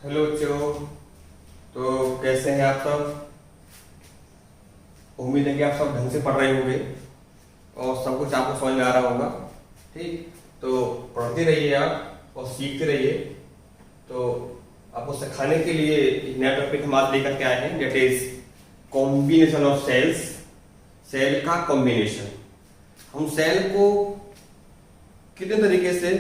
Hello बच्चों। तो कैसे हैं आप सब? उम्मीद है कि आप सब ढंग से पढ़ रहे होंगे और सब कुछ आपको समझ में आ रहा होगा। ठीक, तो पढ़ते रहिए आप और सीखते रहिए। तो आपको सिखाने के लिए एक नया टॉपिक हम आज लेकर के आए हैं, that is combination of cells. Cell का कॉम्बिनेशन, हम सेल को कितने तरीके से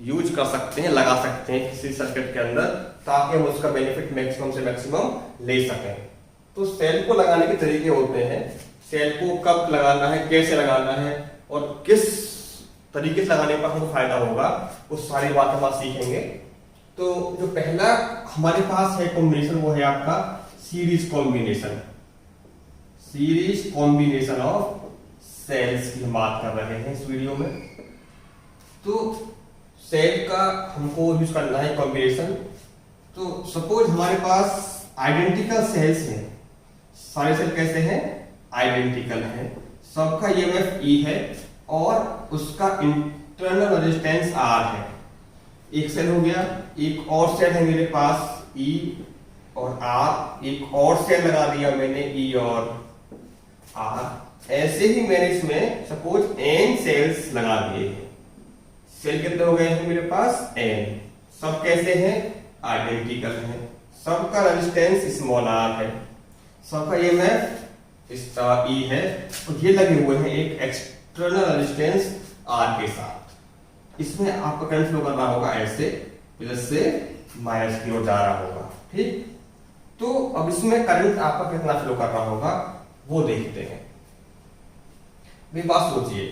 यूज कर सकते हैं, लगा सकते हैं किसी सर्किट के अंदर, ताकि हम उसका बेनिफिट मैक्सिमम से मैक्सिमम ले सकें। तो सेल को लगाने के तरीके होते हैं, सेल को कब लगाना है, कैसे लगाना है और किस तरीके से लगाने पर हमको फायदा होगा, वो सारी बात हम आज सीखेंगे। तो जो पहला हमारे पास है कॉम्बिनेशन, वो है आपका series combination. Series combination of cells की हम बात कर रहे हैं इस वीडियो में। तो सेल का हमको यूज करना है कॉम्बिनेशन। तो सपोज हमारे पास आइडेंटिकल सेल्स हैं, सारे सेल कैसे हैं? आइडेंटिकल हैं, सबका ईएमएफ ई है और उसका इंटरनल रेजिस्टेंस आर है। एक सेल हो गया, एक और सेल है मेरे पास ई और आर, एक और सेल लगा दिया मैंने ई और आर। ऐसे ही मैंने इसमें सपोज एन सेल्स लगा दिए हैं। सेल कितने हो गए हैं मेरे पास? एन। सब कैसे हैं? आइडेंटिकल हैं, सबका रेजिस्टेंस स्मॉल आर है, सबका ईएमएफ इसका ई है और ये लगे हुए हैं एक एक्सटर्नल रेजिस्टेंस आर के साथ। इसमें आपका करंट फ्लो कर रहा होगा ऐसे, प्लस से माइनस की ओर जा रहा होगा। ठीक, तो अब इसमें करंट आपका कितना फ्लो कर रहा होगा वो देखते हैं। मेरी बात सोचिए,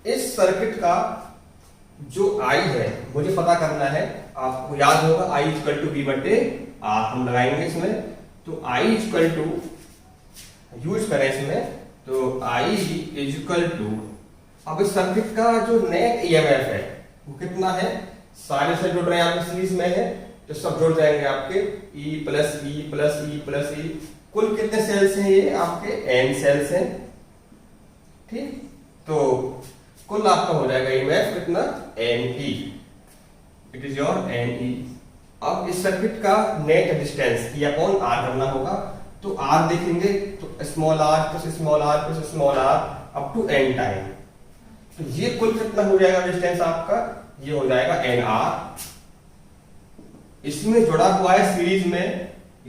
इस सर्किट का जो I है मुझे पता करना है। आपको याद होगा I इक्वल टू V बटे R हम लगाएंगे इसमें। तो I इक्वल टू यूज करें इसमें, तो I इक्वल टू, अब इस सर्किट का जो नेट ईएमएफ है वो कितना है? सारे सेल जुड़ रहे हैं आपके सीरीज में है, तो सब जुड़ जाएंगे आपके E plus E plus E plus E। कुल कितने सेल्स हैं? ये आपके N सेल्स हैं। ठीक, तो कुल आपका हो जाएगा ईएमएफ कितना? NE, it is your NE। अब इस सर्किट का net resistance E upon R करना होगा। तो R देखेंगे तो small r plus small r plus small r up to n time. तो ये कुल कितना हो जाएगा रेजिस्टेंस आपका? ये हो जाएगा NR। इसमें जुड़ा हुआ है सीरीज में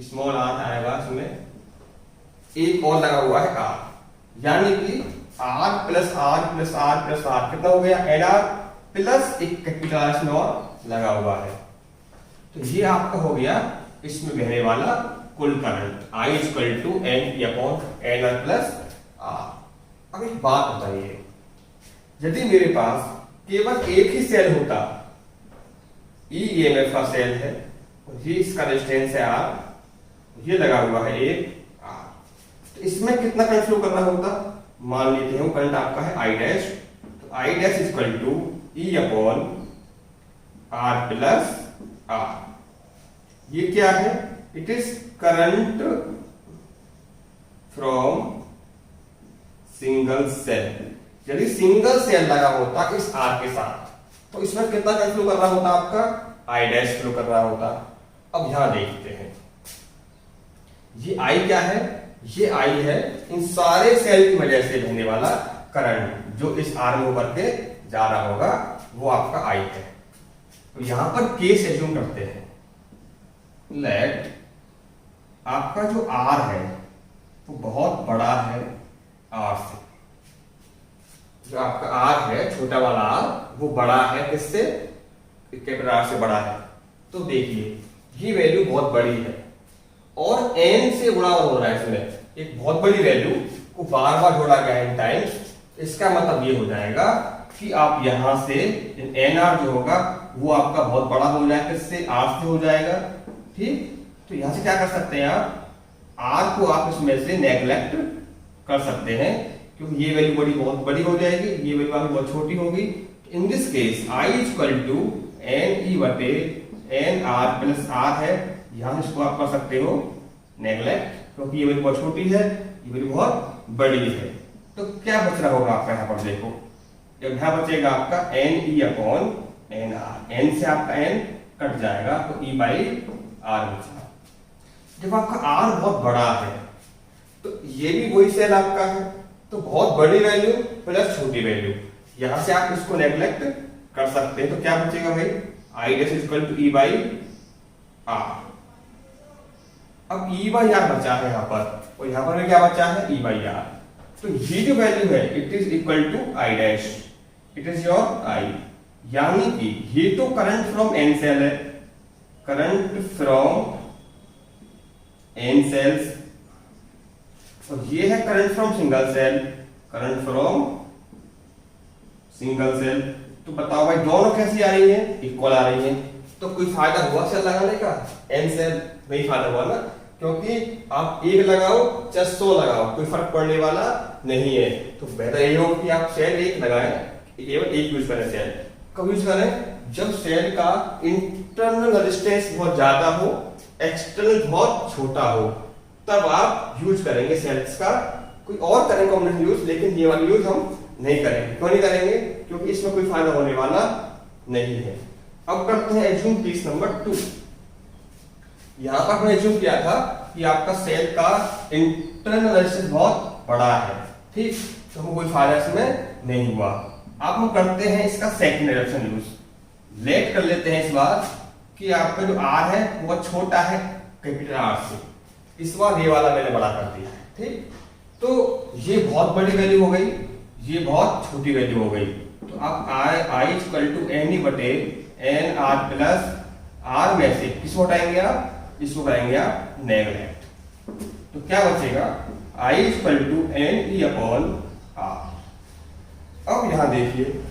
स्मॉल r आएगा, इसमें एक और लगा हुआ है R, यानी कि R plus R plus R plus R कितना हो गया? NR प्लस एक कैपिटल R इसमें और लगा हुआ है। तो ये आपका हो गया इसमें बहने वाला कुल current I equal to N upon NR plus R। अब एक बात बताइए, यदि मेरे पास केवल एक ही सेल होता, ईएमएफ का सेल है और ये इसका रेजिस्टेंस है R, ये लगा हुआ है एक R, तो इसमें कितना करंट फ्लो करना होता? मान लेते हैं करंट आपका है I डैश, तो I dash equal to E upon R plus R। ये क्या है? It is current from single cell. यदि सिंगल सेल लगा होता इस R के साथ, तो इसमें कितना करंट फ्लो कर रहा होता आपका? I डैश फ्लो कर रहा होता। अब यहां देखते हैं, ये I क्या है? ये I है इन सारे सेल की वजह से बहने वाला करंट जो इस R में होकर के जा रहा होगा, वो आपका I है। तो यहां पर केस एज्यूम करते हैं, लेट आपका जो R है वो बहुत बड़ा है R से। जो आपका R है छोटा वाला R, वो बड़ा है किससे? कैपिटल R से बड़ा है। तो देखिए ये वैल्यू बहुत बड़ी है और n से गुणा हो रहा है, इसमें एक बहुत बड़ी वैल्यू को बार बार जोड़ा गया है टाइम्स। इसका मतलब ये हो जाएगा कि आप यहां से NR जो होगा वो आपका बहुत बड़ा हो जाएगा, किससे? R से हो जाएगा। ठीक, तो यहां से क्या कर सकते हैं आप? R को आप इसमें से नेग्लेक्ट कर सकते हैं, क्योंकि ये वैल्यू बहुत बड़ी हो जाएगी, ये वैल्यू आपकी बहुत छोटी होगी। In this case I equal to NE बटे NR प्लस R है। यहां से इसको आप कर सकते हो नेग्लेक्ट, क्योंकि ये वैल्यू बहुत छोटी है, ये वैल्यू बहुत बड़ी है। तो क्या बच रहा होगा आपका? यहां पर देखो, यहां बचेगा आपका NE अपॉन NR। N से आपका N कट जाएगा तो E बाई आर बचा। जब आपका आर बहुत बड़ा है तो ये भी वही सेल आपका है, तो बहुत बड़ी वैल्यू प्लस छोटी वैल्यू, यहां से आप इसको नेग्लेक्ट कर सकते हैं। तो क्या बचेगा भाई, I dash equal to E by R. अब ई बाई आर बचा है यहां पर, और यहां पर क्या बचा है, ई बाई आर। तो ये जो वैल्यू है it is equal to I dash, it is your I, यानी कि ये तो करंट फ्रॉम एन सेल है, करंट फ्रॉम एन सेल्स, और ये है current from single cell, current from single cell. तो बताओ भाई दोनों कैसी आ रही है, इक्वल आ रही है, तो कोई फायदा हुआ सेल लगाने का, एन सेल नहीं फायदा हुआ ना, क्योंकि आप एक लगाओ चाहे 100 लगाओ कोई फर्क पड़ने वाला नहीं है। तो बेहतर यही होगा कि आप सेल एक लगाएं, केवल एक यूज करें सेल। कब यूज करें, जब सेल का इंटरनल रेजिस्टेंस बहुत ज्यादा हो, एक्सटर्नल बहुत छोटा हो, तब आप यूज करेंगे सेल्स का। कोई और करेंगे कॉम्बिनेशन यूज, लेकिन ये वाला यूज हम नहीं करेंगे। क्यों नहीं करेंगे, क्योंकि इसमें कोई फायदा होने वाला नहीं है। अब करते हैं एज्यूम केस नंबर 2। यहां पर हमने एज्यूम किया था कि आपका सेल का इंटरनल रेजिस्टेंस बहुत बड़ा है, ठीक, तो हमको कोई फायदा इसमें नहीं हुआ। अब हम करते हैं इसका सेकंड रिडक्शन यूज। लेट कर लेते हैं इस बार कि आपका जो आर है वो छोटा है कैपिटल आर से, इस बार ये वाला मैंने बड़ा कर दिया है, ठीक। तो ये बहुत बड़ी वैल्यू हो गई, ये बहुत छोटी वैल्यू हो गई। तो आप आई इक्वल टू एन ई बटे एन आर प्लस आर में से किसको हटाएंगे आप, इसको करेंगे आप नेगलेक्ट। तो क्या बचेगा, I equal to N E upon R. अब यहां देखिए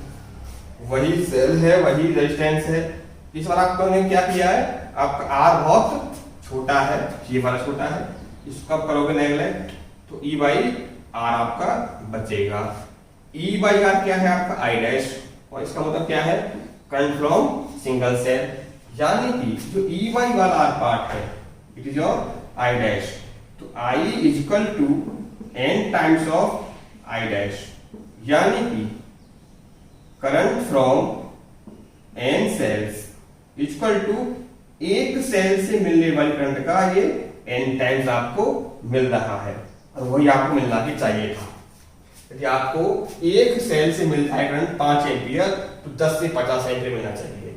वही सेल है, वही रेजिस्टेंस है, इस बार आपने क्या किया है, आपका आर बहुत छोटा है, ये वाला छोटा है, इसको आप करोगे नेगलेक्ट, तो ई बाई आर आपका बचेगा। ई बाई आर क्या है आपका आई डैश, और इसका मतलब क्या है, करंट फ्रॉम सिंगल सेल, यानी कि जो ई बाई वाला आर पार्ट है it is your I dash. तो I is equal to N times of I dash, यानी कि current from N cells equal to एक सेल से मिलने वाली करंट का ये एन टाइम्स आपको मिल रहा है, और वही आपको मिलना ही चाहिए था। यदि आपको एक सेल से मिलता है करंट 5 एम्पियर, तो 10 से 50 एम्पियर मिलना चाहिए।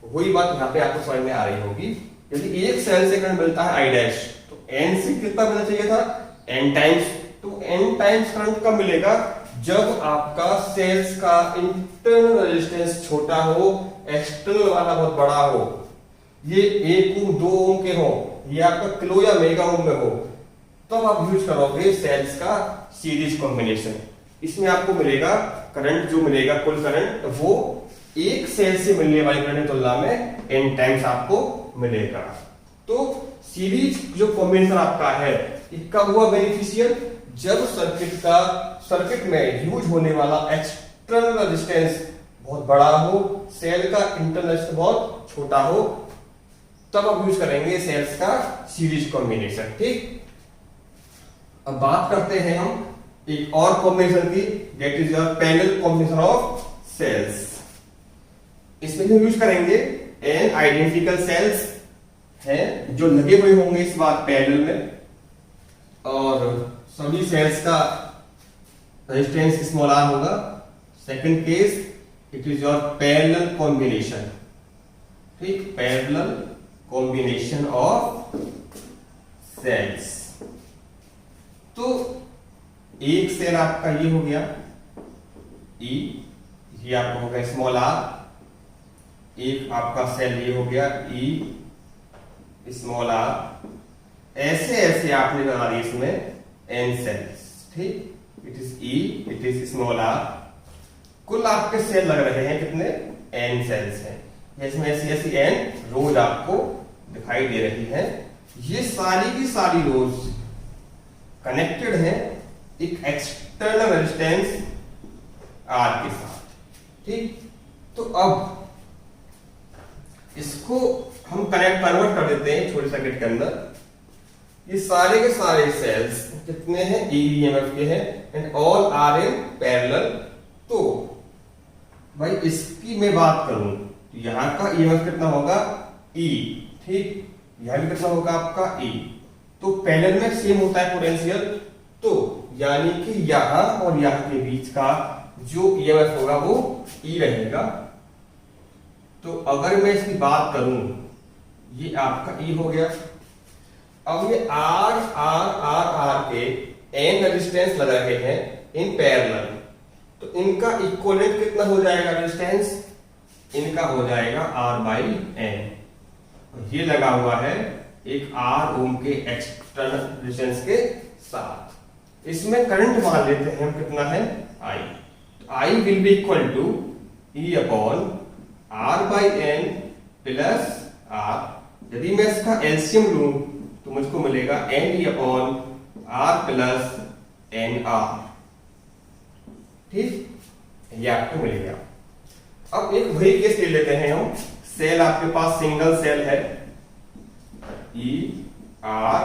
वही बात यहाँ पे आपको समझ में आ रही होगी। यदि एक सेल से करंट मिलता है आई डैश, तो एन से कितना मिलना चाहिए था, एन टाइम्स। तो एन टाइम्स करंट कब मिलेगा, जब आपका सेल्स का इंटरनल रेजिस्टेंस छोटा हो, एक्सटर्नल वाला बहुत बड़ा हो, ये 1 ओम 2 ओम के हो, ये आपका किलो या मेगा ओम में हो, तब आप यूज करोगे सेल्स का सीरीज कॉम्बिनेशन। इसमें आपको मिलेगा करंट, जो मिलेगा कुल करंट वो एक सेल से मिलने वाली करंट की तुलना में एन टाइम्स आपको मिलेगा। तो सीरीज जो कॉम्बिनेशन आपका है इसका हुआ बेनिफिशियल जब सर्किट में यूज होने वाला एक्सटर्नल रेजिस्टेंस बहुत बड़ा हो, सेल का इंटरनल रेजिस्टेंस बहुत छोटा हो, तब आप यूज करेंगे सेल्स का सीरीज कॉम्बिनेशन, ठीक। अब बात करते हैं हम एक और कॉम्बिनेशन की, that is your parallel combination of cells. इसमें हम यूज करेंगे एन आइडेंटिकल सेल्स हैं जो लगे हुए होंगे इस बार पैरेलल में, और सभी सेल्स का रेजिस्टेंस स्मॉल आर होगा। Second case it is your parallel combination, ठीक, पैरेलल कॉम्बिनेशन ऑफ सेल्स। तो एक सेल आपका ये हो गया ई, ये आपका हो गया स्मॉल आर, एक आपका सेल ये हो गया ई स्मॉल आर, ऐसे ऐसे आपने बना दिए इसमें एन सेल्स, ठीक, it is E, it is small r. कुल आपके सेल लग रहे हैं कितने, एन सेल्स हैं, इसमें ऐसी ऐसी एन रोज आपको दिखाई दे रही है। ये सारी की सारी रोज कनेक्टेड है एक एक्सटर्नल रेजिस्टेंस आर के साथ, ठीक। तो अब इसको हम कन्वर्ट कर देते हैं छोटे सर्किट के अंदर। ये सारे के सारे सेल्स कितने हैं, ईएमएफ के हैं, and all are in parallel. तो भाई इसकी मैं बात करूं तो यहां का ईएमएफ कितना होगा, ई, ठीक, यहां भी कितना होगा आपका E। तो पैरेलल में सेम होता है पोटेंशियल, तो यानी कि यहां और यहां के बीच का जो ईएमएफ होगा वो E रहेगा। तो अगर मैं इसकी बात करूं, ये आपका E हो गया। अब ये आर आर आर आर के एन रेजिस्टेंस लगा रहे हैं इन पैरेलल, तो इनका इक्विवेलेंट कितना हो जाएगा रेजिस्टेंस? इनका हो जाएगा R बाई एन। ये लगा हुआ है एक R ओम के एक्सटर्नल रेजिस्टेंस के साथ। इसमें करंट मान लेते हैं हम कितना है I। तो I will be equal to E upon R by n plus R। यदि मैं इसका एलसीएम लूं तो मुझको मिलेगा n E upon R plus n R. ठीक, ये आपको मिलेगा। अब एक वही केस ले लेते हैं हम। सेल आपके पास सिंगल सेल है E R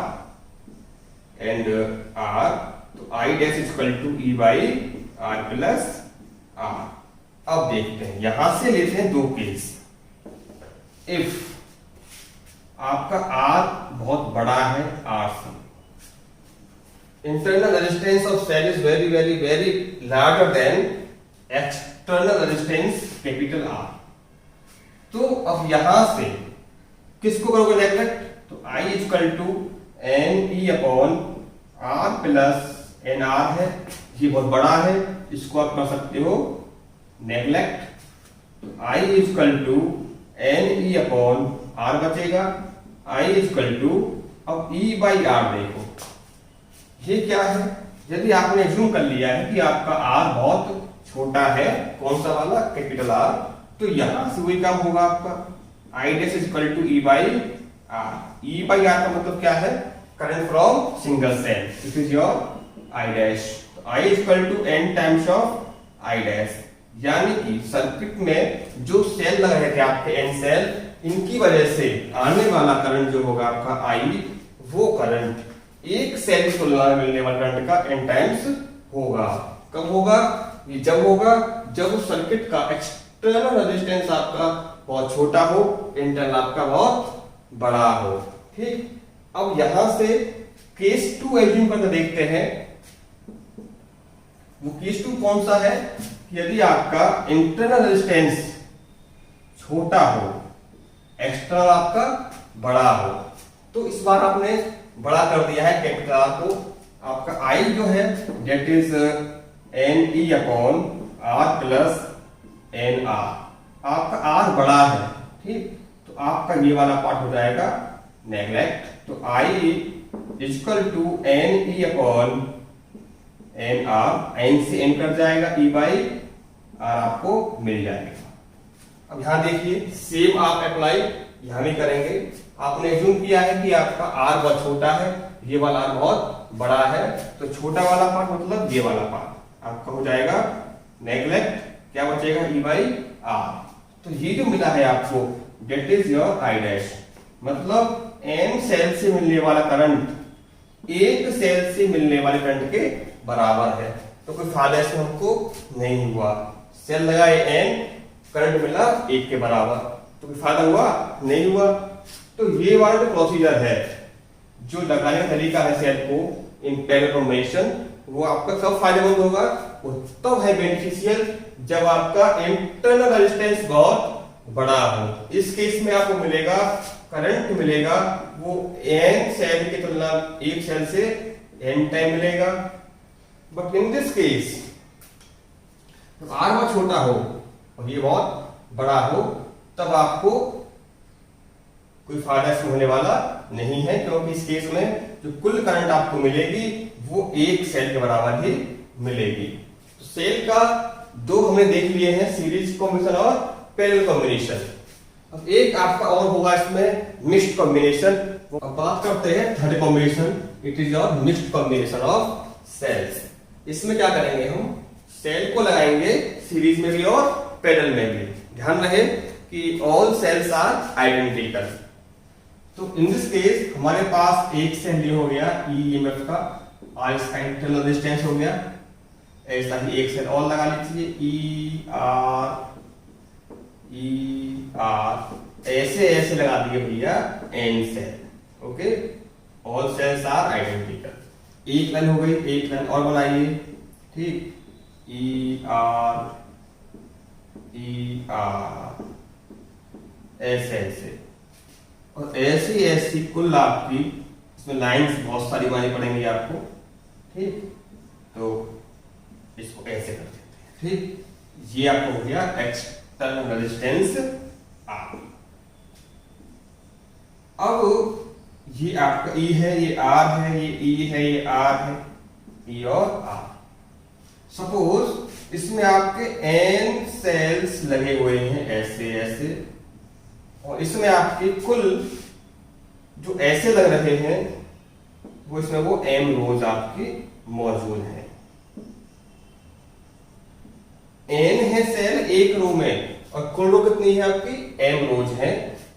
एंड R, तो I dash equal to E by R plus R। अब देखते हैं, यहां से लेते हैं दो केस। इफ आपका R बहुत बड़ा है R से, internal resistance of cell is very very very larger than external resistance capital R। तो अब यहां से किसको करोगे नेगलेक्ट? तो I equal to N E upon R plus n R है। ये बहुत बड़ा है, इसको आप कर सकते हो नेगलेक्ट। तो I equal to N E upon R बचेगा। I इक्वल टू, अब E बाई R देखो, ये क्या है? यदि आपने अज्यूम कर लिया है कि आपका R बहुत छोटा है, कौन सा वाला? कैपिटल R, तो यहां से वही काम होगा आपका I dash equal to E by R। E by R का मतलब क्या है? Current from single cell, this is your I dash. तो I equal to n times of I dash, यानी कि सर्किट में जो सेल लग रहे थे आपके n सेल, इनकी वजह से आने वाला करंट जो होगा आपका I, वो करंट एक सेल की तुलना में मिलने वाले करंट का n टाइम्स होगा। कब होगा? ये जब होगा जब उस सर्किट का एक्सटर्नल रेजिस्टेंस आपका बहुत छोटा हो, इंटरनल आपका बहुत बड़ा हो। ठीक, अब यहां से केस 2 एज्यूम करके देखते हैं। वो केस 2 कौन सा है? यदि आपका इंटरनल रेजिस्टेंस छोटा हो, एक्सटर्नल आपका बड़ा हो, तो इस बार आपने बड़ा कर दिया है कैपिटल R को। आपका I जो है that is n E upon R plus n R. आपका R बड़ा है, ठीक, तो आपका ये वाला पार्ट हो जाएगा नेगलेक्ट। तो I equal to N E upon n R, n से एन कट जाएगा, E बाई R आपको मिल जाएगा। अब यहां देखिए, सेम आप अप्लाई यहां भी करेंगे। आपने एज्यूम किया है कि आपका R बहुत छोटा है, ये वाला R बहुत बड़ा है, तो छोटा वाला पार्ट मतलब ये वाला पार्ट आपका हो जाएगा नेगलेक्ट। क्या बचेगा? E by R। तो ये जो मिला है आपको that is your I dash, मतलब n सेल से मिलने वाला करंट एक सेल से मिलने वाले करंट के बराबर है। तो कोई फायदा इसमें हमको नहीं हुआ। सेल लगाए n, करंट मिला 1 के बराबर, तो कोई फायदा हुआ? नहीं हुआ। तो ये वाला जो प्रोसीजर है, जो लगाने का तरीका है सेल को इन पैरेलल कॉम्बिनेशन, वो आपका कब फायदेमंद होगा? वो तब है बेनिफिशियल जब आपका इंटरनल रेजिस्टेंस बहुत बड़ा हो। इस केस में आपको मिलेगा करंट मिलेगा वो n सेल की तुलना एक सेल से n टाइम मिलेगा। बट इन दिस केस जब R बहुत छोटा हो और ये बहुत बड़ा हो, तब आपको कोई फायदा इसमें होने वाला नहीं है, क्योंकि इस केस में जो कुल करंट आपको मिलेगी वो एक सेल के बराबर ही मिलेगी। तो सेल का दो हमने देख लिए हैं, सीरीज कॉम्बिनेशन और पैरेलल कॉम्बिनेशन। अब एक आपका और होगा इसमें मिक्स्ड कॉम्बिनेशन। अब बात करते हैं third combination, it is your mixed combination of cells. इसमें क्या करेंगे? हम सेल को लगाएंगे सीरीज में भी और पैरेलल में भी। ध्यान रहे कि ऑल सेल्स आर आइडेंटिकल। तो इन दिस केस हमारे पास एक सेल ये हो गया ईएमएफ का, और इसका इंटरनल रेजिस्टेंस हो गया। ऐसा ही एक सेल और लगा लीजिए, ई आर ऐसे ऐसे लगा दिए भैया n cell, okay, all cells are identical. एक लाइन हो गई, एक लाइन और बनाइए, ठीक, ई आर ऐसे ऐसे, और ऐसी ऐसी कुल आपकी इसमें लाइंस बहुत सारी बनानी पड़ेंगी आपको, ठीक, तो इसको ऐसे कर देते हैं, ठीक, ये आपको हो गया एक्सटर्नल रेजिस्टेंस आर। अब ये आपका ई है, ये आर है, ये ई है, ये आर है, ई और आर। सपोज इसमें आपके एन सेल्स लगे हुए हैं ऐसे ऐसे, और इसमें आपके कुल जो ऐसे लग रहे हैं वो इसमें वो एम रोज आपकी मौजूद है। एन है सेल एक रो में और कुल रो कितनी है आपकी, एम रोज है,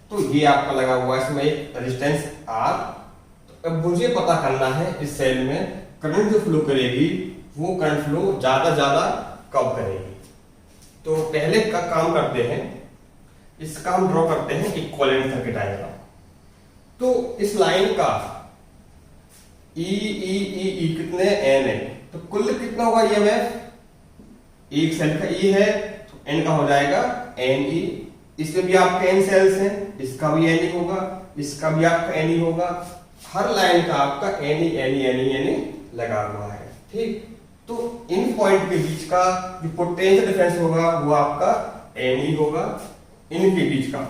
तो ये आपका लगा हुआ है इसमें एक रेजिस्टेंस आर। तो अब मुझे पता करना है इस सेल में करंट जो फ्लो करेगी वो करंट फ्लो ज्यादा कब करेगी। तो पहले का काम करते हैं, इसका हम ड्रॉ करते हैं इक्विवेलेंट सर्किट डायग्राम। तो इस लाइन का ई कितने एन है, तो कुल कितना होगा ईएमएफ, एक सेल का ई है तो एन का हो जाएगा एन ई, इसमें भी आपके एन सेल्स हैं, इसका भी एन ई होगा, इसका भी आपका एन ई होगा, हर लाइन का आपका एन ई लगा हुआ है, ठीक। तो इन पॉइंट के बीच का जो पोटेंशियल डिफरेंस होगा वो आपका एन ई होगा इनके बीच का,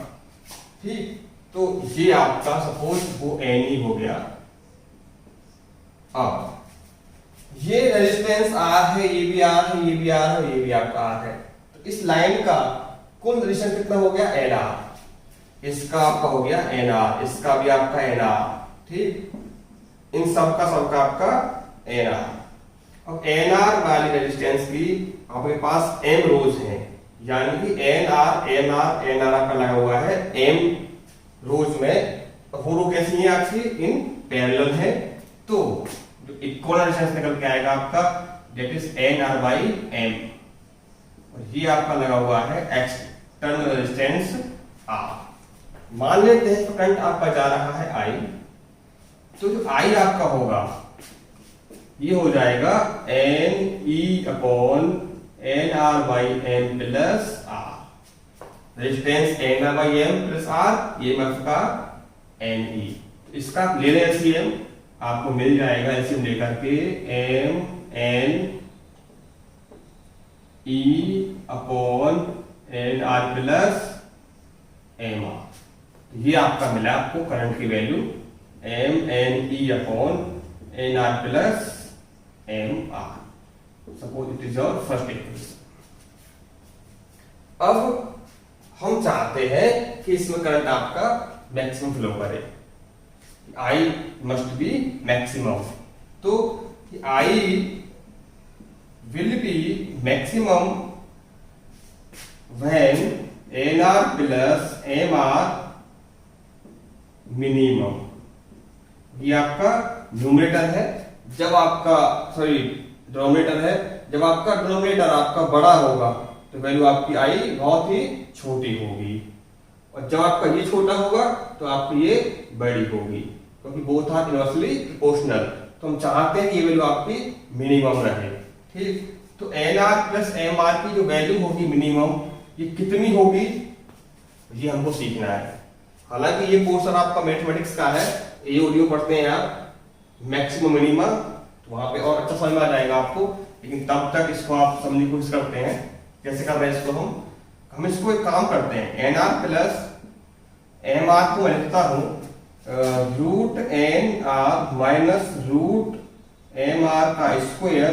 ठीक। तो ये आपका सपोज वो एन ई हो गया। अब ये रेजिस्टेंस आर है, ये भी आर है, ये भी आर है, ये भी आपका आर है, तो इस लाइन का कुल रेजिस्टेंस कितना हो गया एन आर, इसका आपका हो गया एन आर, इसका भी आपका एन आर, ठीक, इन सबका आपका एन आर। अब एन आर वाली रेजिस्टेंस की आपके पास एम रोज है, यानी कि एन आर आपका लगा हुआ है एम रोज में, वो रो कैसी है आपकी इन पैरेलल है, तो जो इक्वल रेजिस्टेंस निकल के आएगा आपका that is n R by m, और ये आपका लगा हुआ है एक्सटर्नल रेजिस्टेंस आर। मान लेते हैं करंट आपका जा रहा है आई, तो जो आई आपका होगा ये हो जाएगा n E upon n R by m plus R, resistance n R by m plus R, ये आपका एन ई। इसका ले रहे एलसीएम, आपको मिल जाएगा एलसीएम लेकर के m n E upon n R plus M R, ये आपका मिला आपको करंट की value m n E upon n R plus M R. Suppose it is your first equation. अब हम चाहते हैं कि इसमें करंट आपका मैक्सिमम फ्लो करे, आई मस्ट बी मैक्सिमम, तो I will be maximum when n R plus M R minimum. ये आपका न्यूमरेटर है, जब आपका सॉरी डिनोमिनेटर है, जब आपका डिनोमिनेटर आपका बड़ा होगा तो वैल्यू आपकी आई बहुत ही छोटी होगी, और जब आपका ये छोटा होगा तो आपकी ये बड़ी होगी, क्योंकि बोथ आर इनवर्सली प्रोपोर्शनल। तो हम चाहते हैं कि ये वैल्यू आपकी मिनिमम रहे, ठीक। तो n R plus M R की जो वैल्यू होगी मिनिमम, ये कितनी होगी ये हमको सीखना है। हालांकि ये पोर्शन आपका मैथमेटिक्स का है, ये वीडियो पढ़ते हैं आप मैक्सिमम मिनिमम, तो वहां पे और अच्छा समझ में आ जाएगा आपको, लेकिन तब तक इसको आप समझने की कोशिश करते हैं। कैसे कर रहे हैं इसको, हम इसको एक काम करते हैं, N R plus M R को मैं लिखता हूं root N R minus root M R का square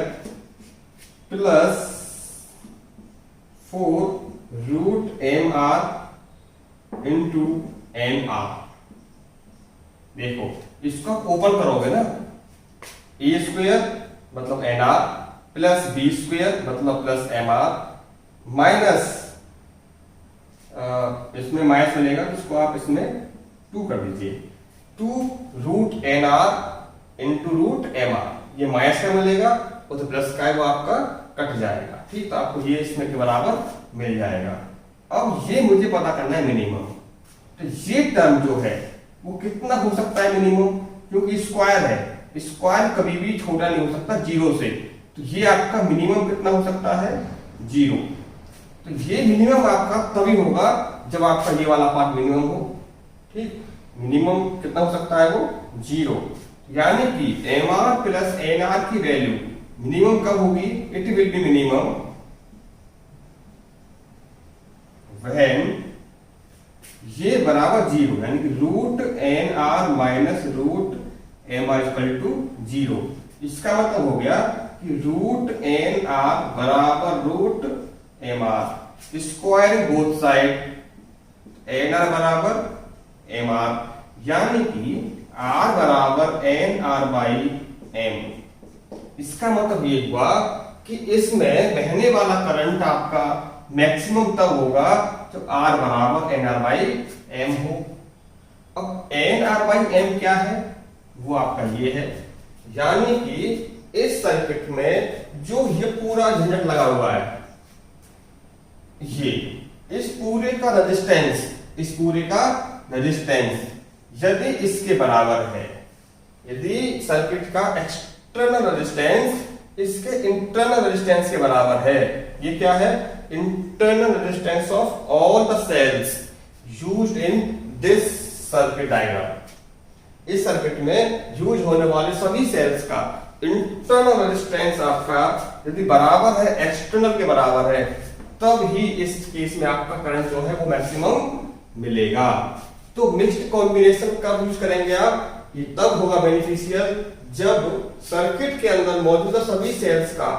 plus 4 root M R into N R. देखो इसको ओपन करोगे ना, ए स्क्वायर मतलब N R plus B square मतलब प्लस एम आर माइनस इसमें माइनस मिलेगा तो इसको आप इसमें 2 कर दीजिए, 2 root N R into root M R, ये माइनस का मिलेगा और तो प्लस का है वो आपका कट जाएगा, ठीक। तो आपको ये इसमें के बराबर मिल जाएगा। अब ये मुझे पता करना है मिनिमम, तो ये टर्म जो है वो कितना हो सकता है मिनिमम, क्योंकि स्क्वायर है, स्क्वायर कभी भी छोटा नहीं हो सकता 0 से, तो ये आपका मिनिमम कितना हो सकता है 0। तो ये मिनिमम आपका तभी होगा जब आपका ये वाला पार्ट मिनिमम हो, ठीक। मिनिमम कितना हो सकता है वो 0, यानी कि mr प्लस nr की वैल्यू मिनिमम कब होगी, it will be minimum when ये बराबर 0, यानी कि root N R minus root M R equal to 0। इसका मतलब हो गया कि रूट एन आर बराबर root M R, squaring both side n R बराबर एम आर, यानी कि आर बराबर एन आर बाई एम। इसका मतलब ये हुआ कि इसमें बहने वाला करंट आपका मैक्सिमम तब होगा जब आर बराबर एन आर बाई एम हो। अब एन आर बाई एम क्या है, वो आपका ये है, यानी कि इस सर्किट में जो ये पूरा झंझट लगा हुआ है, ये इस पूरे का रेजिस्टेंस, इस पूरे का रेजिस्टेंस यदि इसके बराबर है, यदि सर्किट का एक्सटर्नल रेजिस्टेंस इसके इंटरनल रेजिस्टेंस के बराबर है, ये क्या है, internal resistance of all the cells used in this circuit diagram. इस सर्किट में यूज होने वाले सभी सेल्स का इंटरनल रेजिस्टेंस आपका यदि बराबर है, एक्सटर्नल के बराबर है, तब ही इस केस में आपका करंट जो है वो मैक्सिमम मिलेगा। तो मिक्स्ड कॉम्बिनेशन कब यूज करेंगे आप, ये तब होगा बेनिफिशियल जब सर्किट के अंदर मौजूदा सभी सेल्स का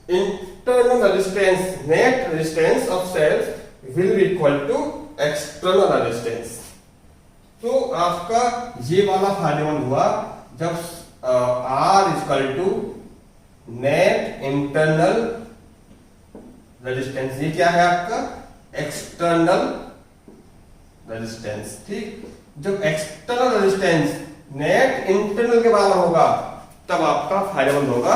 internal resistance, net resistance of cells will be equal to external resistance. तो आपका ये वाला फायदेमंद हुआ जब R equal to net internal resistance, ये क्या है आपका एक्सटर्नल रेजिस्टेंस, ठीक। जब एक्सटर्नल रेजिस्टेंस नेट इंटरनल के बराबर होगा तब आपका फायदेमंद होगा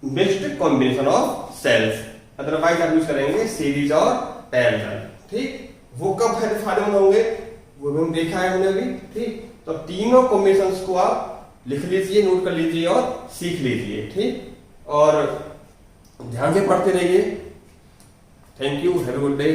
mixed combination of cells, otherwise आप यूज करेंगे सीरीज और पैरेलल, ठीक। वो कब फायदेमंद होंगे वो भी हम देखा है हमने अभी, ठीक। तो तीनों कॉम्बिनेशंस को आप लिख लीजिए, नोट कर लीजिए और सीख लीजिए, ठीक। और ध्यान से पढ़ते रहिए। Thank you, have a good day.